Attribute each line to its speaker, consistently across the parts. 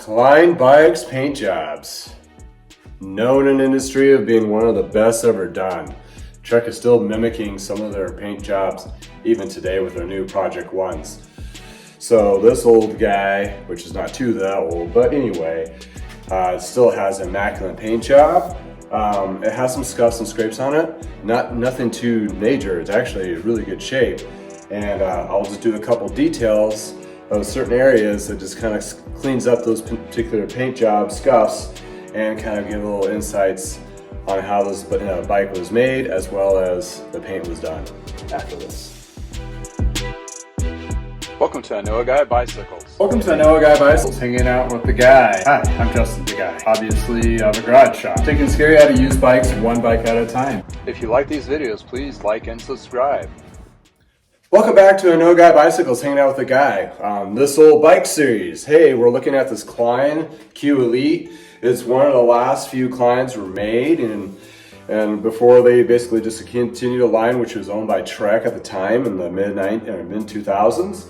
Speaker 1: Klein Bikes paint jobs. Known in industry of being one of the best ever done. Trek is still mimicking some of their paint jobs even today with their new Project Ones. So this old guy, which is not too that old, but anyway, still has an immaculate paint job. It has some scuffs and scrapes on it. Nothing too major. It's actually in really good shape. And I'll just do a couple details of certain areas that just kind of cleans up those particular paint job scuffs and kind of give a little insights on how this bike was made as well as the paint was done after this.
Speaker 2: Welcome to Anoa Guy Bicycles.
Speaker 3: Welcome to Anoa Guy Bicycles, hanging out with the guy. Hi, I'm Justin, the guy. Obviously, I have a garage shop. Taking scary how to use bikes one bike at a time.
Speaker 2: If you like these videos, please like and subscribe.
Speaker 1: Welcome back to Anoa Guy Bicycles, hanging out with the guy. This old bike series. Hey, we're looking at this Klein Q Elite. It's one of the last few Kleins were made, and before they basically just continued a line which was owned by Trek at the time in the mid 2000s.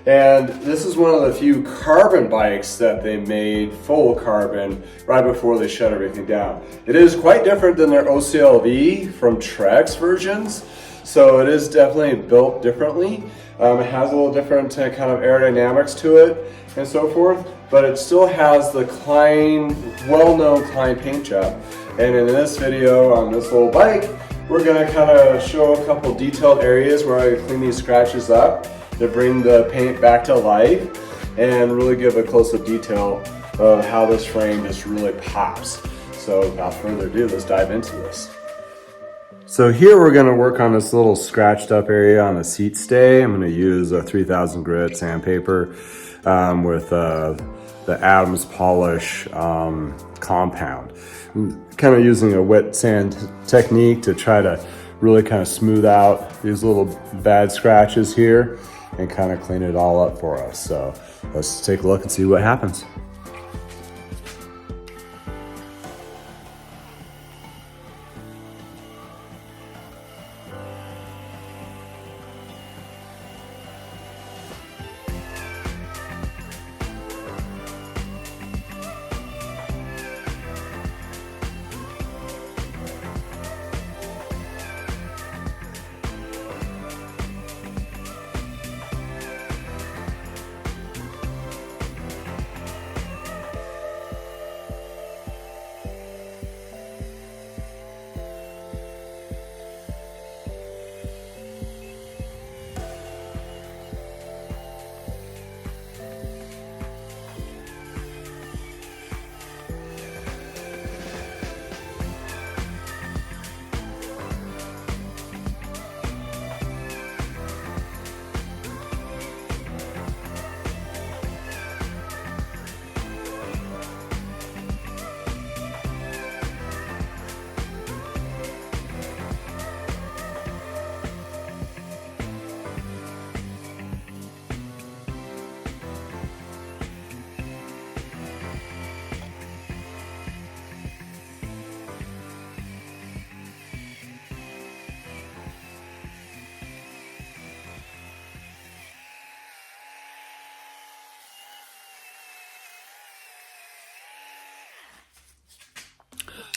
Speaker 1: And this is one of the few carbon bikes that they made full carbon right before they shut everything down. It is quite different than their OCLV from Trek's versions. So it is definitely built differently. It has a little different kind of aerodynamics to it and so forth, but it still has the Klein, well-known Klein paint job. And in this video on this little bike, we're gonna kind of show a couple detailed areas where I clean these scratches up to bring the paint back to life and really give a close-up detail of how this frame just really pops. So without further ado, let's dive into this. So here we're going to work on this little scratched up area on the seat stay. I'm going to use a 3000 grit sandpaper with the Adams polish compound. I'm kind of using a wet sand technique to try to really kind of smooth out these little bad scratches here and kind of clean it all up for us. So let's take a look and see what happens.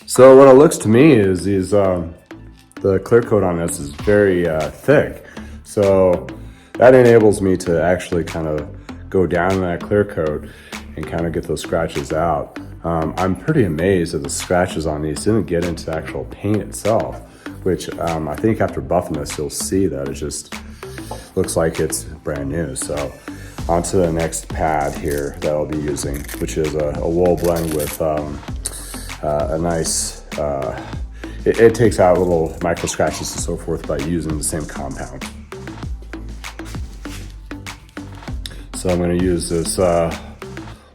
Speaker 1: So what it looks to me is the clear coat on this is very thick. So that enables me to actually kind of go down in that clear coat and kind of get those scratches out. I'm pretty amazed that the scratches on these didn't get into the actual paint itself, which I think after buffing this, you'll see that it just looks like it's brand new. So on to the next pad here that I'll be using, which is a wool blend with a nice, it takes out little micro scratches and so forth by using the same compound. So I'm going to use this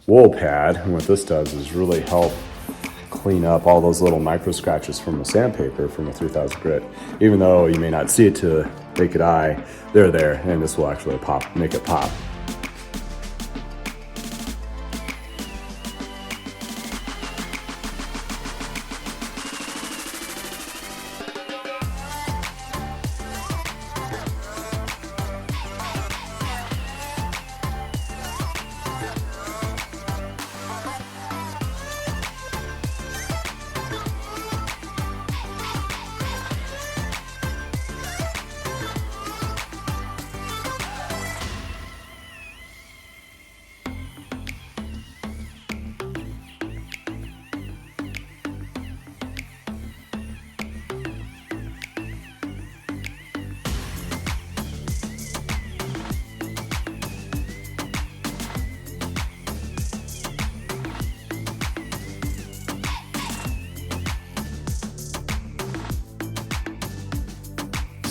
Speaker 1: wool pad, and what this does is really help clean up all those little micro scratches from the sandpaper from a 3000 grit. Even though you may not see it to the naked eye, they're there, and this will actually make it pop.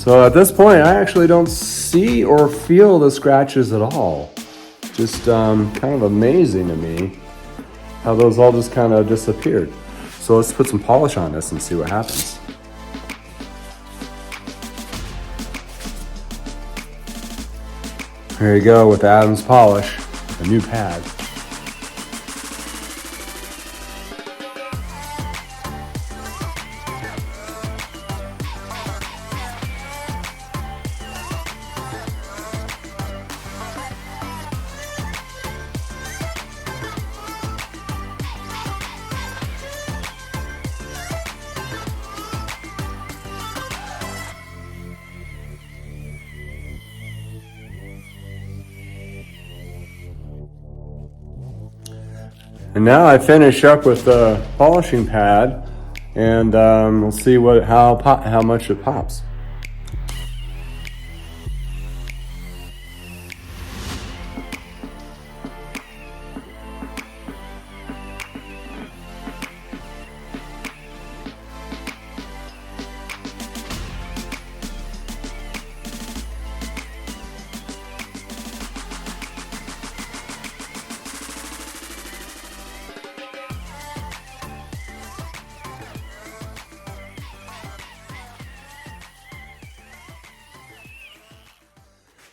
Speaker 1: So at this point, I actually don't see or feel the scratches at all. Just kind of amazing to me how those all just kind of disappeared. So let's put some polish on this and see what happens. There you go with Adam's polish, a new pad. And now I finish up with the polishing pad, and we'll see how much it pops.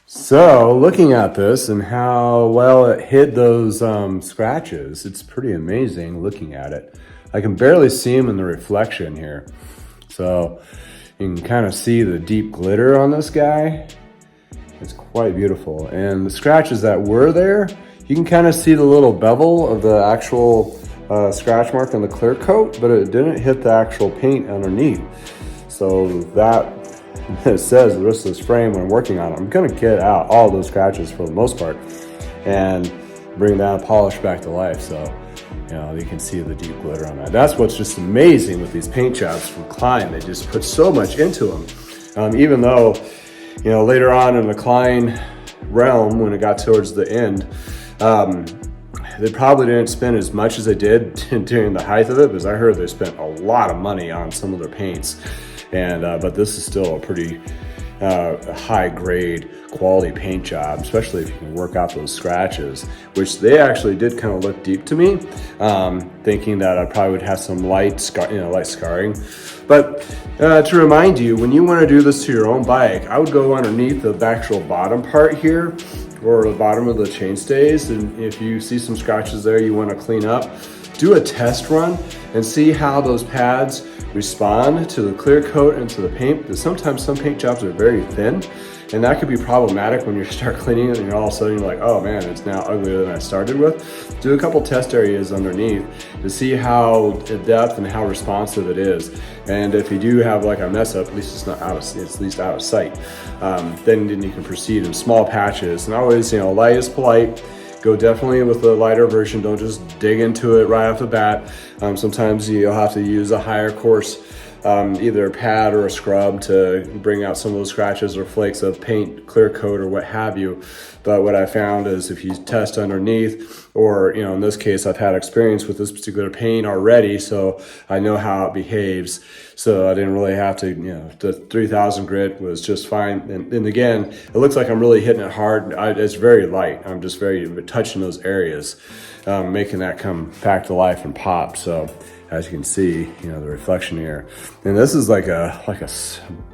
Speaker 1: So looking at this and how well it hid those scratches, it's pretty amazing looking at it. I can barely see them in the reflection here. So you can kind of see the deep glitter on this guy. It's quite beautiful. And the scratches that were there, you can kind of see the little bevel of the actual scratch mark on the clear coat, but it didn't hit the actual paint underneath. So that it says the rest of this frame when I'm working on it, I'm gonna get out all those scratches for the most part and bring that polish back to life. So, you know, you can see the deep glitter on that. That's what's just amazing with these paint jobs from Klein. They just put so much into them. Even though, you know, later on in the Klein realm, when it got towards the end, they probably didn't spend as much as they did during the height of it, because I heard they spent a lot of money on some of their paints. And but this is still a pretty high grade quality paint job, especially if you can work out those scratches, which they actually did kind of look deep to me, thinking that I probably would have some light scarring. But to remind you, when you want to do this to your own bike, I would go underneath the actual bottom part here, or the bottom of the chainstays, and if you see some scratches there you want to clean up, do a test run and see how those pads respond to the clear coat and to the paint, because sometimes some paint jobs are very thin, and that could be problematic when you start cleaning it and you're all of a sudden you're like, oh man, it's now uglier than I started with. Do a couple test areas underneath to see how in depth and how responsive it is. And if you do have like a mess up, at least it's not out of, it's at least out of sight. Then you can proceed in small patches. And always, you know, light is polite. Go definitely with the lighter version. Don't just dig into it right off the bat. Sometimes you'll have to use a higher course, either a pad or a scrub to bring out some of those scratches or flakes of paint, clear coat, or what have you. But what I found is if you test underneath, or, you know, in this case, I've had experience with this particular paint already, so I know how it behaves. So I didn't really have to, you know, the 3000 grit was just fine. And again, it looks like I'm really hitting it hard. It's very light. I'm just very touching those areas, making that come back to life and pop. So as you can see, you know, the reflection here. And this is like a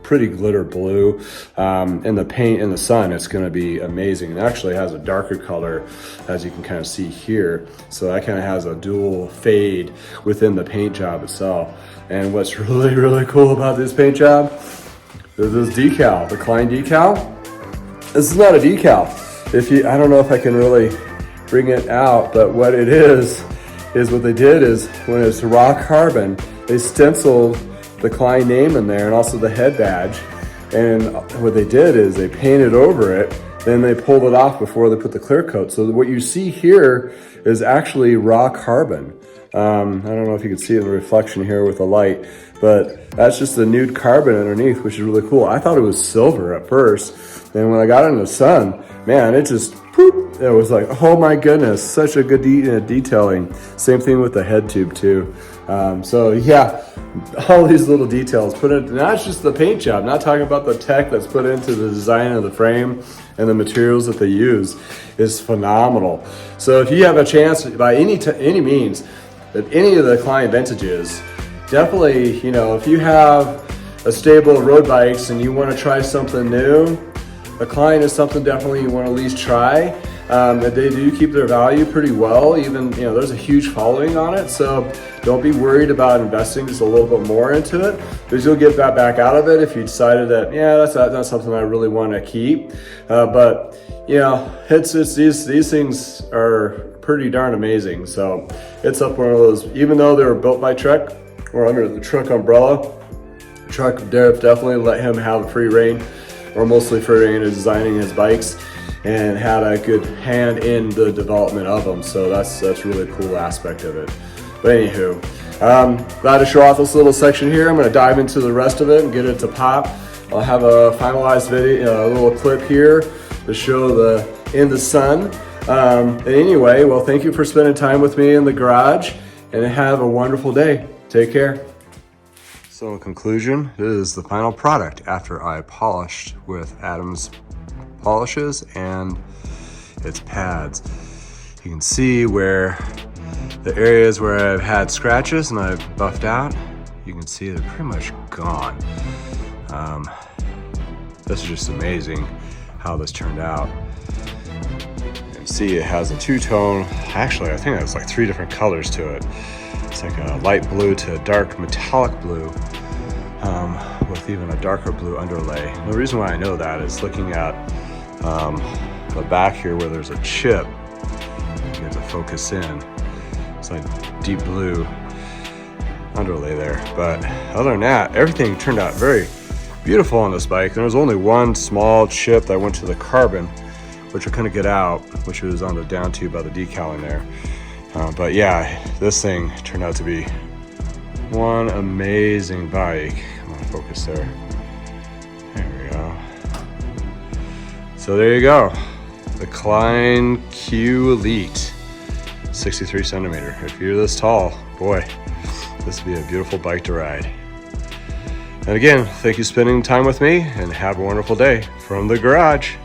Speaker 1: pretty glitter blue. In the paint in the sun, it's gonna be amazing. It actually has a darker color, as you can kind of see here. So that kind of has a dual fade within the paint job itself. And what's really, really cool about this paint job is this decal, the Klein decal. This is not a decal. I don't know if I can really bring it out, but what it is what they did is when it's raw carbon, they stenciled the Klein name in there and also the head badge. And what they did is they painted over it then they pulled it off before they put the clear coat. So what you see here is actually raw carbon. I don't know if you can see it in the reflection here with the light, but that's just the nude carbon underneath, which is really cool. I thought it was silver at first. And when I got it in the sun, man, it just, poop, it was like, oh my goodness, such a good detailing. Same thing with the head tube too. So yeah, all these little details put in, not just the paint job, not talking about the tech that's put into the design of the frame and the materials that they use is phenomenal. So if you have a chance by any means, at any of the Klein vintages, definitely, you know, if you have a stable of road bikes and you want to try something new, a Klein is something definitely you want to at least try. They do keep their value pretty well, even, you know, there's a huge following on it, so don't be worried about investing just a little bit more into it, because you'll get that back out of it if you decided that, yeah, that's not something I really want to keep. But, you know, it's these things are pretty darn amazing. So it's up one of those, even though they were built by Trek or under the Trek umbrella, Trek definitely let him have free reign, or mostly free reign, in designing his bikes, and had a good hand in the development of them. So that's really a cool aspect of it. But anywho, glad to show off this little section here. I'm going to dive into the rest of it and get it to pop. I'll have a finalized video, a little clip here to show the in the sun. And anyway, well, thank you for spending time with me in the garage, and have a wonderful day. Take care. So in conclusion, this is the final product after I polished with Adam's polishes and its pads. You can see where the areas where I've had scratches and I've buffed out, you can see they're pretty much gone. This is just amazing how this turned out. You can see it has a two-tone, actually I think it's like 3 different colors to it. It's like a light blue to a dark metallic blue, with even a darker blue underlay. And the reason why I know that is looking at the back here where there's a chip. You have to focus in. It's like deep blue underlay there. But other than that, everything turned out very beautiful on this bike. There was only one small chip that went to the carbon, which I couldn't get out, which was on the down tube by the decaling there. But yeah, this thing turned out to be one amazing bike. I'm gonna focus there. There we go. So there you go. The Klein Q Elite, 63 centimeter. If you're this tall, boy, this would be a beautiful bike to ride. And again, thank you for spending time with me, and have a wonderful day from the garage.